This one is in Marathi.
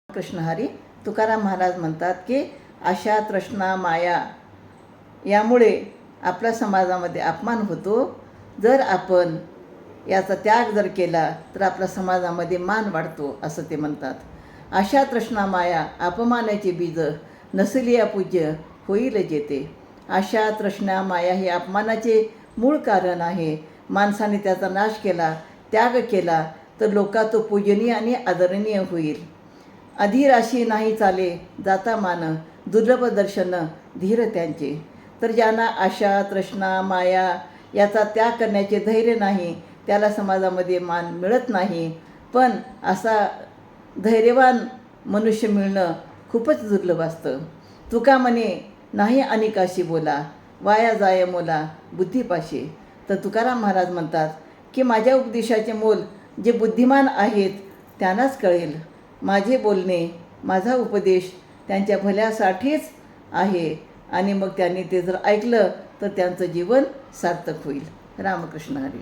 कृष्ण हरी. तुकाराम महाराज म्हणतात की आशा तृष्णा माया यामुळे आपल्या समाजामध्ये अपमान होतो. जर आपण याचा त्याग जर केला तर आपल्या समाजामध्ये मान वाढतो असं ते म्हणतात. आशा तृष्णा माया अपमानाची बीज नसलिया पूज्य होईल जेते. आशा तृष्णा माया हे अपमानाचे मूळ कारण आहे. माणसाने त्याचा नाश केला, त्याग केला तर लोका तो पूजनीय आणि आदरणीय होईल. अधीर अशी नाही चाले जाता मान दुर्लभ दर्शन धीर त्यांचे. तर ज्यांना आशा तृष्णा माया याचा त्याग करण्याचे धैर्य नाही त्याला समाजामध्ये मान मिळत नाही. पण असा धैर्यवान मनुष्य मिळणं खूपच दुर्लभ असतं. तुका म्हणे नाही अनिकाशी बोला वाया जाय मोला बुद्धीपाशी. तर तुकाराम महाराज म्हणतात की माझ्या उपदेशाचे मोल जे बुद्धिमान आहेत त्यांनाच कळेल. माझे बोलणे माझा उपदेश त्यांच्या भल्यासाठीच आहे आणि मग त्यांनी ते जर ऐकलं तर त्यांचं जीवन सार्थक होईल. रामकृष्ण हरी.